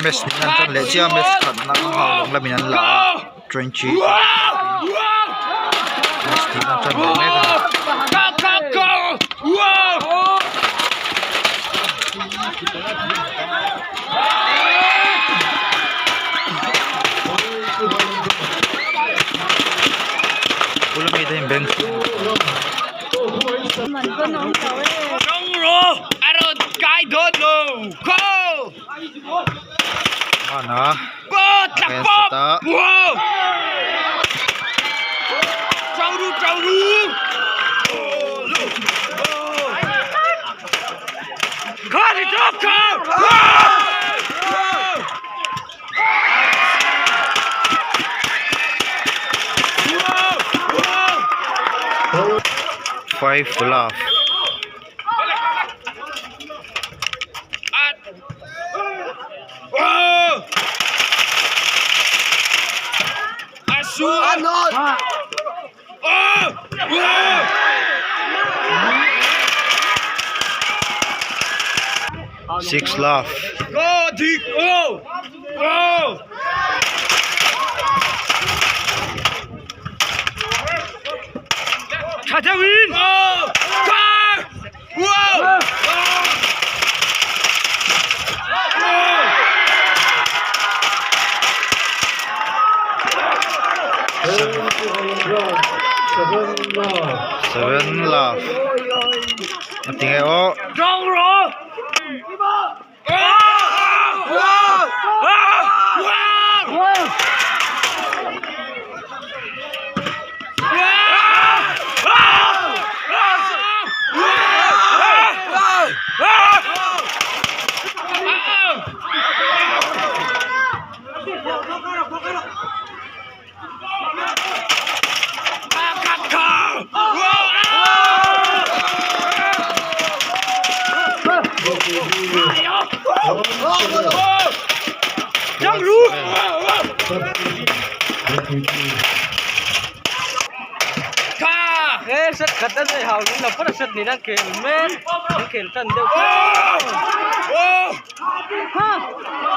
mes minan ton le chia mes khat na ha long la minan la train chi mes minan ton le me pula me dai beng Nong ro aron kai god lo ko mana go tapop wow trâu ru có đi top co 5 to laugh. Six laugh. Go deep. Catherine. Seven laugh. Nothing at all. Wrong roll. Đang rút. Ka. Set kata ni hau ni nak pada set ni nak kel men, nak kel tan dia.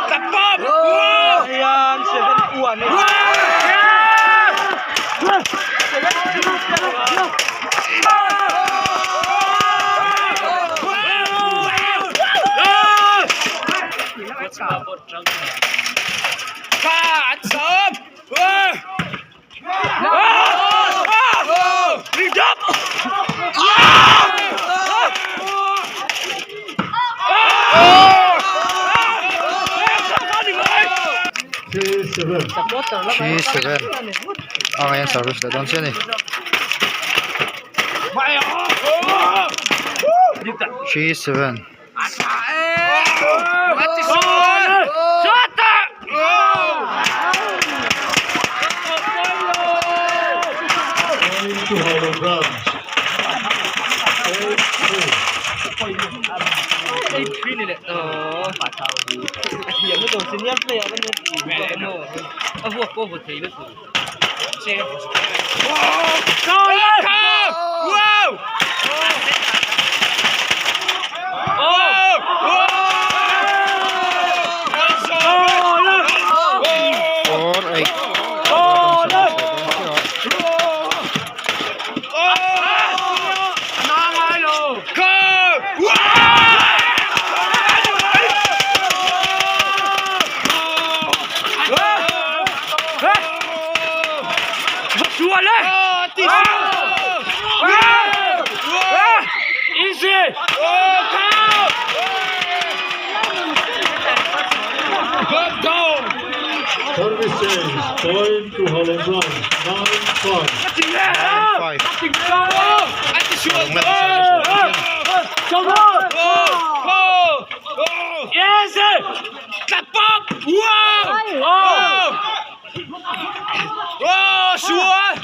Tapop. Yang seven uan ni. Ka anh sớm. Đi đập. G7. Ang yan service na doon siya ni. G7. Yang itu senior player kan ni. Aku betul itu. Wow! Point to Holland Brown. 9-5. Yes! Tapop! Wow! Sure!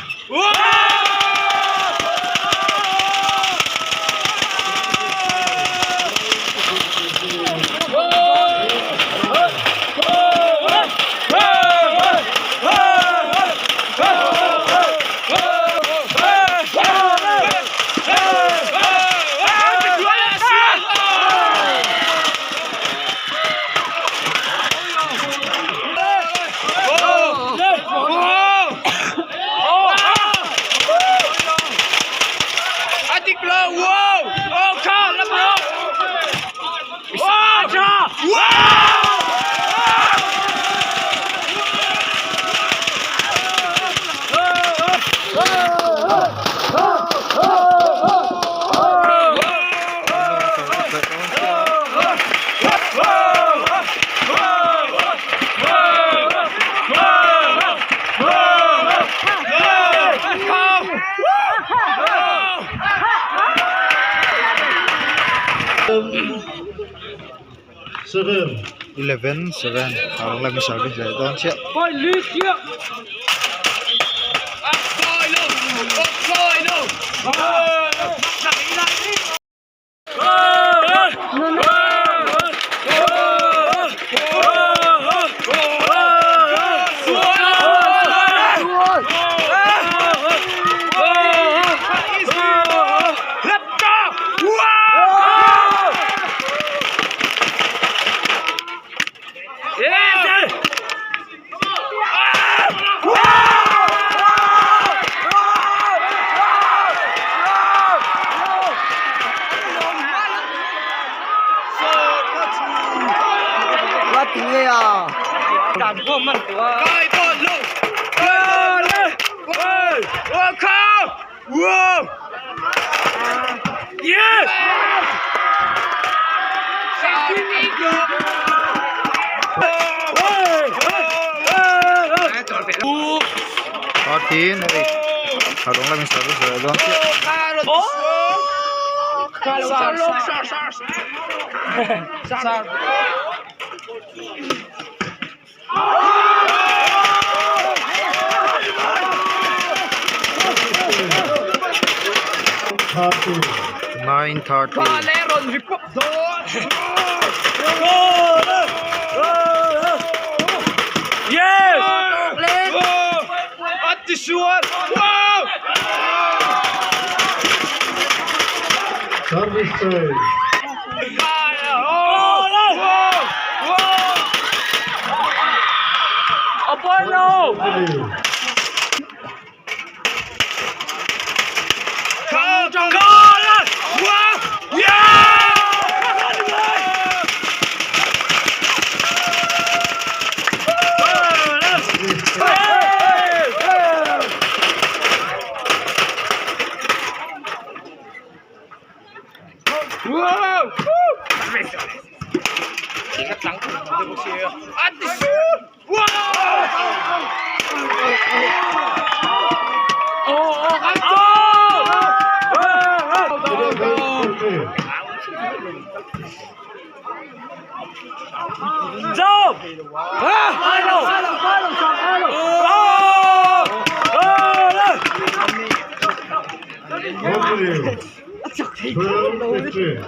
Seven. 11-7 harong lami service dari don siap. Coi lý kia. Quá tiếng à. Cảm vô mình của. Tin này harong lami service dari don siap. Thirty. 9:30.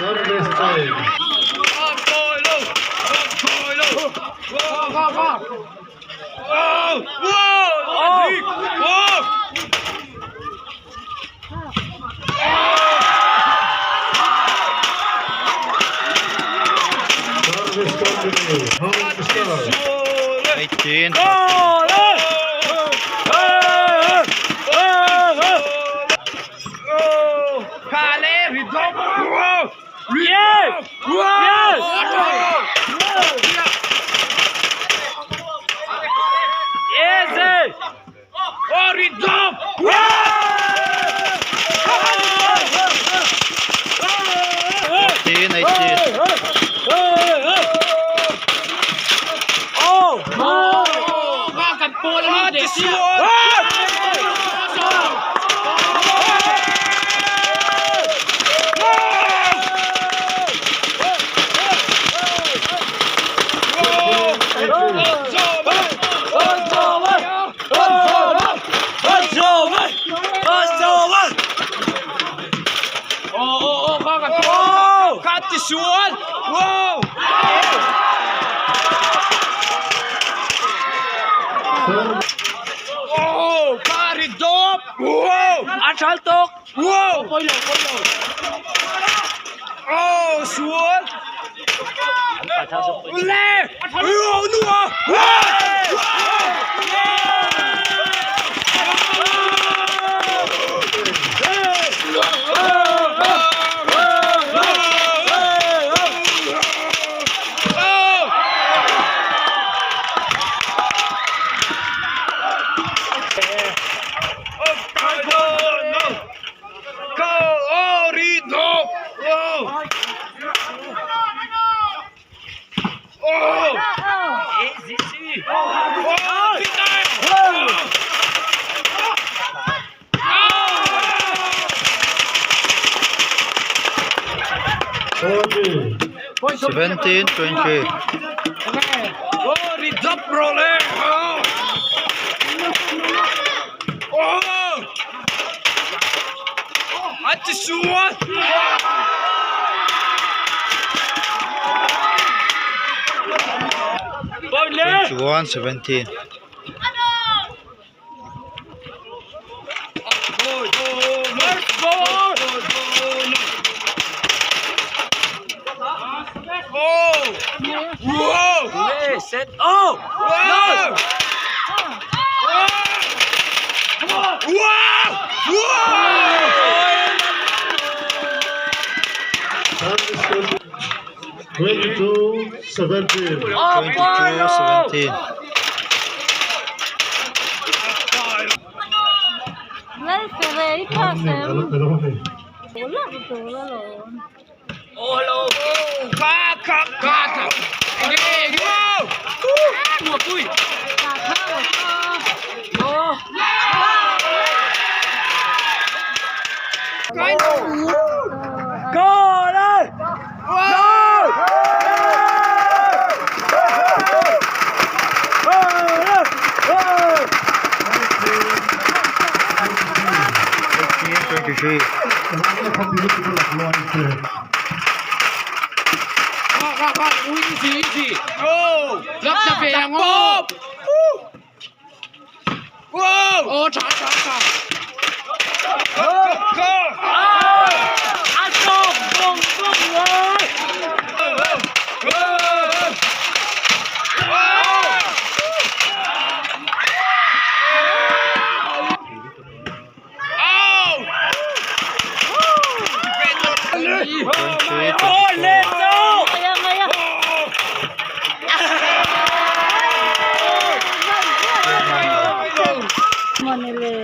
Service time. Service time. Service continue. Home start. 18. Wow! Serve. Oh! Pari top! Wow! Asaltok. Wow! Poyo. Oh! Xuống! Patao. Lê! Wow! Nua! Forty. 17-20. Oh, ridap bro le. Oh. Hadi Suat. Boy le. 21-17. Let's go. Oh. Whoa. Hey, set. Oh. Wow! Wow! Serve is 22-17. 22-17. Lấy xe về đi khác xem. Pelone. Ủa là cái chỗ đó rồi. Oh, hello. Kaka. Wow! Mùa vui. Cả thao của con. Oh. Go lên. Twenty-three. Oh! Lấp cho về Chặt ngô. bóp. Wow! Ô trả. Ăn tôm. Bông ơi. Oh, lên đâu? Ngay à. Mà này lề.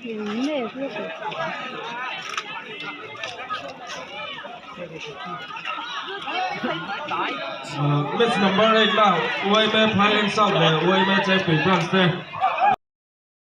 Nè, biết rồi. Match number 8 là UAE Thailand South là UAE Trái Quỷ France